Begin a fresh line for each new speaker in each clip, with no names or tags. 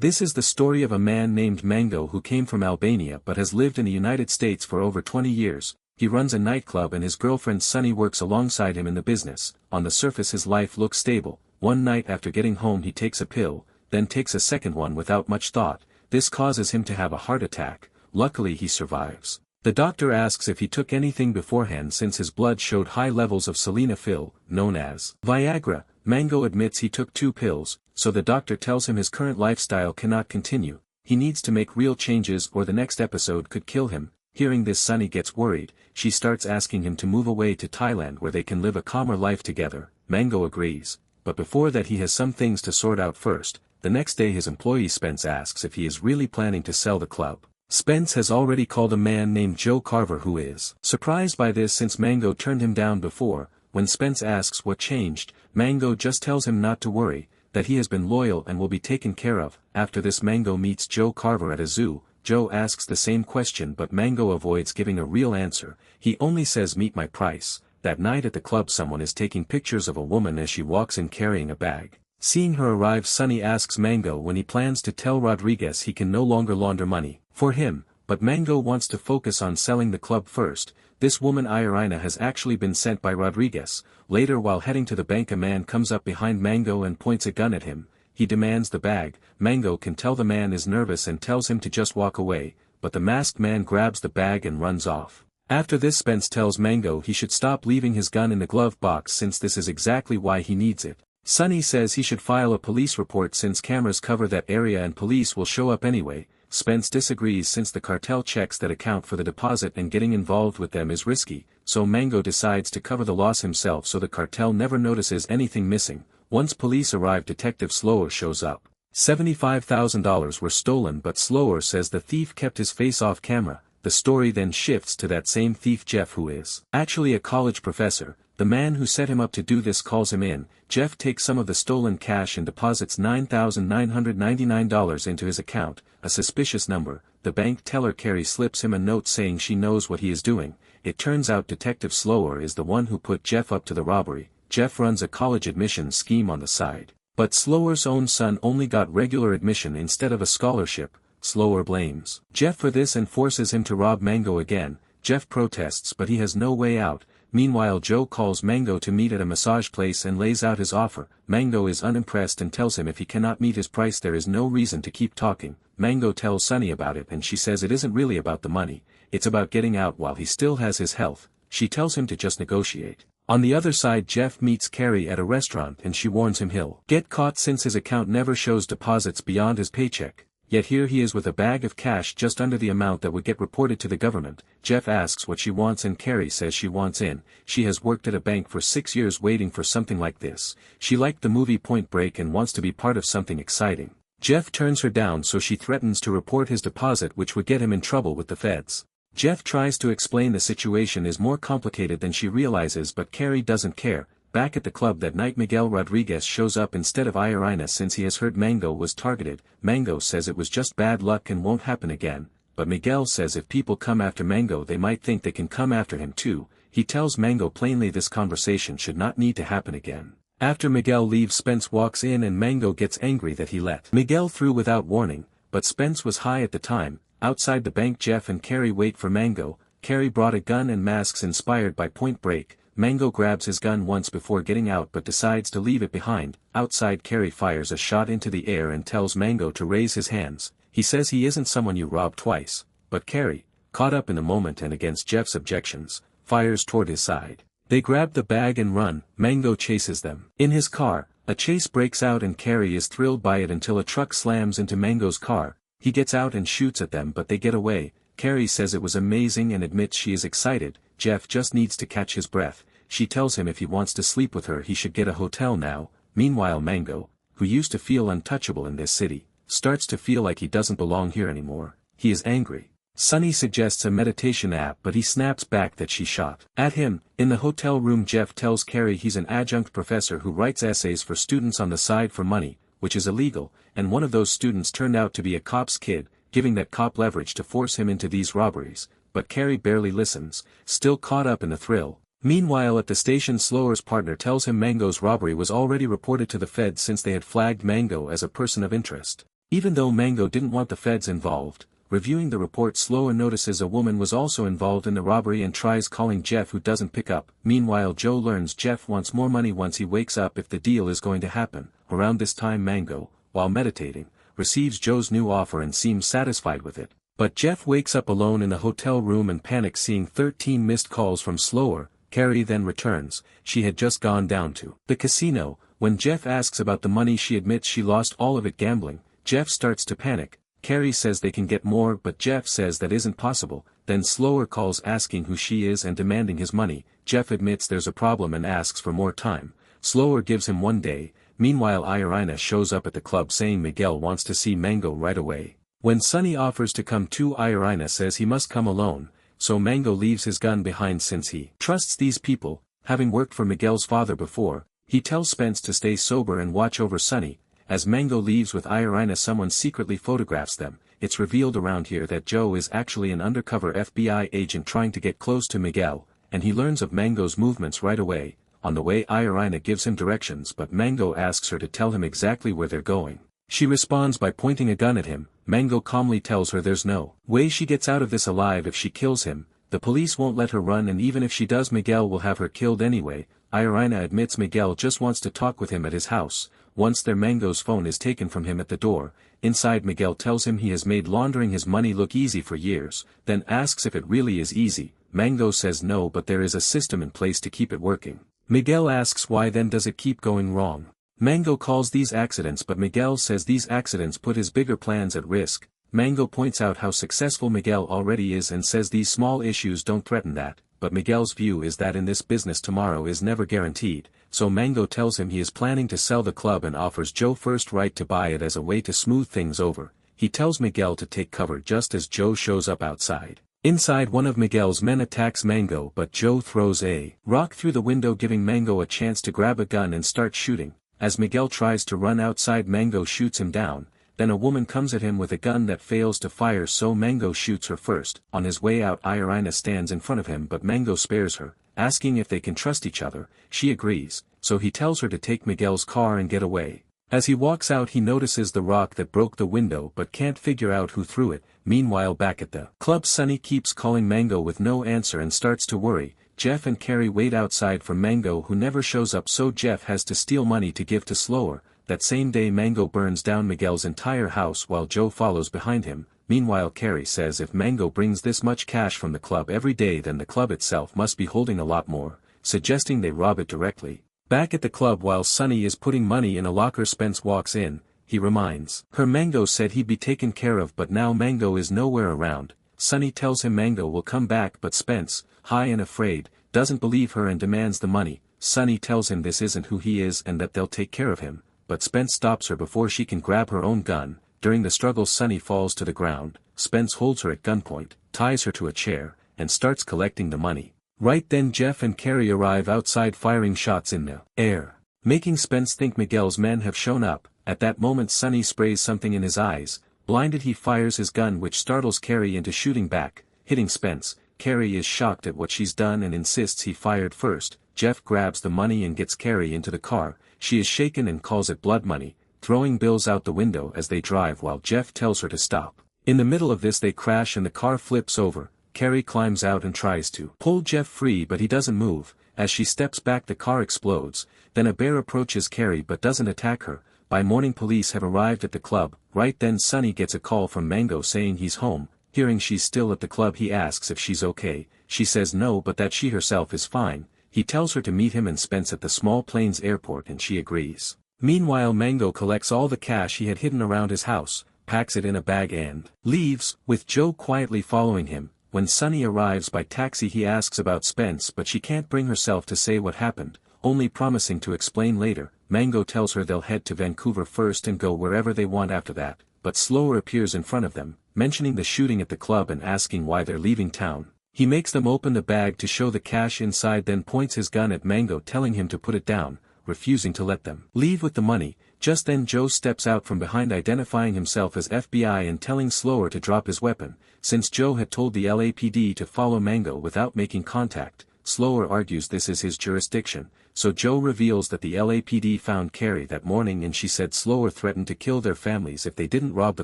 This is the story of a man named Mango who came from Albania but has lived in the United States for over 20 years. He runs a nightclub and his girlfriend Sunny works alongside him in the business. On the surface his life looks stable. One night after getting home he takes a pill, then takes a second one without much thought. This causes him to have a heart attack. Luckily he survives. The doctor asks if he took anything beforehand since his blood showed high levels of sildenafil, known as Viagra. Mango admits he took 2 pills, so the doctor tells him his current lifestyle cannot continue. He needs to make real changes or the next episode could kill him. Hearing this, Sunny gets worried. She starts asking him to move away to Thailand where they can live a calmer life together. Mango agrees, but before that he has some things to sort out first. The next day his employee Spence asks if he is really planning to sell the club. Spence has already called a man named Joe Carver who is surprised by this since Mango turned him down before. When Spence asks what changed, Mango just tells him not to worry, that he has been loyal and will be taken care of. After this Mango meets Joe Carver at a zoo. Joe asks the same question but Mango avoids giving a real answer. He only says meet my price. That night at the club someone is taking pictures of a woman as she walks in carrying a bag. Seeing her arrive, Sunny asks Mango when he plans to tell Rodriguez he can no longer launder money for him, but Mango wants to focus on selling the club first. This woman Irina has actually been sent by Rodriguez. Later while heading to the bank a man comes up behind Mango and points a gun at him. He demands the bag. Mango can tell the man is nervous and tells him to just walk away, but the masked man grabs the bag and runs off. After this Spence tells Mango he should stop leaving his gun in the glove box since this is exactly why he needs it. Sunny says he should file a police report since cameras cover that area and police will show up anyway. Spence disagrees since the cartel checks that account for the deposit and getting involved with them is risky, so Mango decides to cover the loss himself so the cartel never notices anything missing. Once police arrive, Detective Slower shows up. $75,000 were stolen but Slower says the thief kept his face off camera. The story then shifts to that same thief Jeff who is actually a college professor. The man who set him up to do this calls him in. Jeff takes some of the stolen cash and deposits $9,999 into his account, a suspicious number. The bank teller Carrie slips him a note saying she knows what he is doing. It turns out Detective Slower is the one who put Jeff up to the robbery. Jeff runs a college admissions scheme on the side. But Slower's own son only got regular admission instead of a scholarship. Slower blames Jeff for this and forces him to rob Mango again. Jeff protests but he has no way out. Meanwhile Joe calls Mango to meet at a massage place and lays out his offer. Mango is unimpressed and tells him if he cannot meet his price there is no reason to keep talking. Mango tells Sunny about it and she says it isn't really about the money, it's about getting out while he still has his health. She tells him to just negotiate. On the other side Jeff meets Carrie at a restaurant and she warns him he'll get caught since his account never shows deposits beyond his paycheck. Yet here he is with a bag of cash just under the amount that would get reported to the government. Jeff asks what she wants and Carrie says she wants in. She has worked at a bank for 6 years waiting for something like this. She liked the movie Point Break and wants to be part of something exciting. Jeff turns her down so she threatens to report his deposit which would get him in trouble with the feds. Jeff tries to explain the situation is more complicated than she realizes but Carrie doesn't care. Back at the club that night Miguel Rodriguez shows up instead of Irina since he has heard Mango was targeted. Mango says it was just bad luck and won't happen again, but Miguel says if people come after Mango they might think they can come after him too. He tells Mango plainly this conversation should not need to happen again. After Miguel leaves Spence walks in and Mango gets angry that he let Miguel through without warning, but Spence was high at the time. Outside the bank Jeff and Carrie wait for Mango. Carrie brought a gun and masks inspired by Point Break. Mango grabs his gun once before getting out but decides to leave it behind. Outside Carrie fires a shot into the air and tells Mango to raise his hands. He says he isn't someone you rob twice, but Carrie, caught up in the moment and against Jeff's objections, fires toward his side. They grab the bag and run. Mango chases them. In his car, a chase breaks out and Carrie is thrilled by it until a truck slams into Mango's car. He gets out and shoots at them but they get away. Carrie says it was amazing and admits she is excited. Jeff just needs to catch his breath. She tells him if he wants to sleep with her he should get a hotel now. Meanwhile Mango, who used to feel untouchable in this city, starts to feel like he doesn't belong here anymore. He is angry. Sunny suggests a meditation app but he snaps back that she shot at him. In the hotel room Jeff tells Carrie he's an adjunct professor who writes essays for students on the side for money, which is illegal, and one of those students turned out to be a cop's kid, giving that cop leverage to force him into these robberies. But Carrie barely listens, still caught up in the thrill. Meanwhile at the station Slower's partner tells him Mango's robbery was already reported to the feds since they had flagged Mango as a person of interest. Even though Mango didn't want the feds involved, reviewing the report Slower notices a woman was also involved in the robbery and tries calling Jeff who doesn't pick up. Meanwhile Joe learns Jeff wants more money once he wakes up if the deal is going to happen. Around this time Mango, while meditating, receives Joe's new offer and seems satisfied with it. But Jeff wakes up alone in the hotel room and panics seeing 13 missed calls from Slower. Carrie then returns. She had just gone down to the casino. When Jeff asks about the money she admits she lost all of it gambling. Jeff starts to panic. Carrie says they can get more but Jeff says that isn't possible. Then Slower calls asking who she is and demanding his money. Jeff admits there's a problem and asks for more time. Slower gives him 1 day. Meanwhile Irina shows up at the club saying Miguel wants to see Mango right away. When Sonny offers to come too, Irina says he must come alone, so Mango leaves his gun behind since he trusts these people, having worked for Miguel's father before. He tells Spence to stay sober and watch over Sonny. As Mango leaves with Irina, someone secretly photographs them. It's revealed around here that Joe is actually an undercover FBI agent trying to get close to Miguel, and he learns of Mango's movements right away. On the way Irina gives him directions but Mango asks her to tell him exactly where they're going. She responds by pointing a gun at him. Mango calmly tells her there's no way she gets out of this alive if she kills him. The police won't let her run, and even if she does Miguel will have her killed anyway. Irina admits Miguel just wants to talk with him at his house. Once there, Mango's phone is taken from him at the door. Inside, Miguel tells him he has made laundering his money look easy for years, then asks if it really is easy. Mango says no, but there is a system in place to keep it working. Miguel asks why then does it keep going wrong. Mango calls these accidents, but Miguel says these accidents put his bigger plans at risk. Mango points out how successful Miguel already is and says these small issues don't threaten that, but Miguel's view is that in this business tomorrow is never guaranteed, so Mango tells him he is planning to sell the club and offers Joe first right to buy it as a way to smooth things over. He tells Miguel to take cover just as Joe shows up outside. Inside, one of Miguel's men attacks Mango, but Joe throws a rock through the window, giving Mango a chance to grab a gun and start shooting. As Miguel tries to run outside, Mango shoots him down. Then a woman comes at him with a gun that fails to fire, so Mango shoots her first. On his way out, Irina stands in front of him but Mango spares her, asking if they can trust each other. She agrees, so he tells her to take Miguel's car and get away. As he walks out, he notices the rock that broke the window but can't figure out who threw it. Meanwhile, back at the club, Sonny keeps calling Mango with no answer and starts to worry. Jeff and Carrie wait outside for Mango, who never shows up, so Jeff has to steal money to give to Slower. That same day, Mango burns down Miguel's entire house while Joe follows behind him. Meanwhile, Carrie says if Mango brings this much cash from the club every day, then the club itself must be holding a lot more, suggesting they rob it directly. Back at the club, while Sonny is putting money in a locker, Spence walks in. He reminds her Mango said he'd be taken care of, but now Mango is nowhere around. Sonny tells him Mango will come back, but Spence, high and afraid, doesn't believe her and demands the money. Sonny tells him this isn't who he is and that they'll take care of him, but Spence stops her before she can grab her own gun. During the struggle, Sonny falls to the ground. Spence holds her at gunpoint, ties her to a chair, and starts collecting the money. Right then, Jeff and Carrie arrive outside, firing shots in the air, making Spence think Miguel's men have shown up. At that moment, Sonny sprays something in his eyes. Blinded, he fires his gun, which startles Carrie into shooting back, hitting Spence. Carrie is shocked at what she's done and insists he fired first. Jeff grabs the money and gets Carrie into the car. She is shaken and calls it blood money, throwing bills out the window as they drive while Jeff tells her to stop. In the middle of this, they crash and the car flips over. Carrie climbs out and tries to pull Jeff free, but he doesn't move. As she steps back, the car explodes. Then a bear approaches Carrie but doesn't attack her. By morning, police have arrived at the club. Right then, Sonny gets a call from Mango saying he's home. Hearing she's still at the club, he asks if she's okay. She says no, but that she herself is fine. He tells her to meet him and Spence at the small plains airport, and she agrees. Meanwhile, Mango collects all the cash he had hidden around his house, packs it in a bag and leaves, with Joe quietly following him. When Sonny arrives by taxi, he asks about Spence, but she can't bring herself to say what happened, only promising to explain later. Mango tells her they'll head to Vancouver first and go wherever they want after that, but Slower appears in front of them, mentioning the shooting at the club and asking why they're leaving town. He makes them open the bag to show the cash inside, then points his gun at Mango, telling him to put it down, refusing to let them leave with the money. Just then, Joe steps out from behind, identifying himself as FBI and telling Slower to drop his weapon. Since Joe had told the LAPD to follow Mango without making contact, Slower argues this is his jurisdiction, so Joe reveals that the LAPD found Carrie that morning and she said Slower threatened to kill their families if they didn't rob the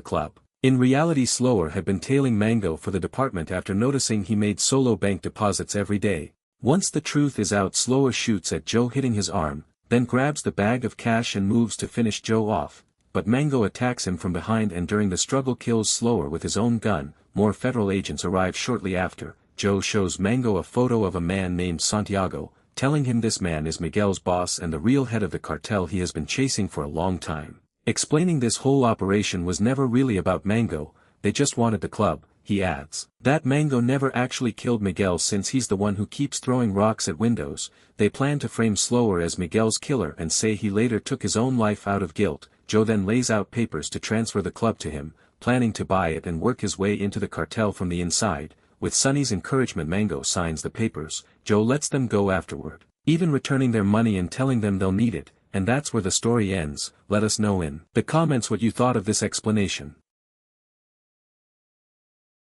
club. In reality, Slower had been tailing Mango for the department after noticing he made solo bank deposits every day. Once the truth is out, Slower shoots at Joe, hitting his arm, then grabs the bag of cash and moves to finish Joe off, but Mango attacks him from behind and during the struggle kills Slower with his own gun. More federal agents arrive shortly after. Joe shows Mango a photo of a man named Santiago, telling him this man is Miguel's boss and the real head of the cartel he has been chasing for a long time. Explaining this whole operation was never really about Mango, they just wanted the club. He adds that Mango never actually killed Miguel since he's the one who keeps throwing rocks at windows. They plan to frame Slower as Miguel's killer and say he later took his own life out of guilt. Joe then lays out papers to transfer the club to him, planning to buy it and work his way into the cartel from the inside. With Sonny's encouragement, Mango signs the papers. Joe lets them go afterward, even returning their money and telling them they'll need it, and that's where the story ends. Let us know in the comments what you thought of this explanation.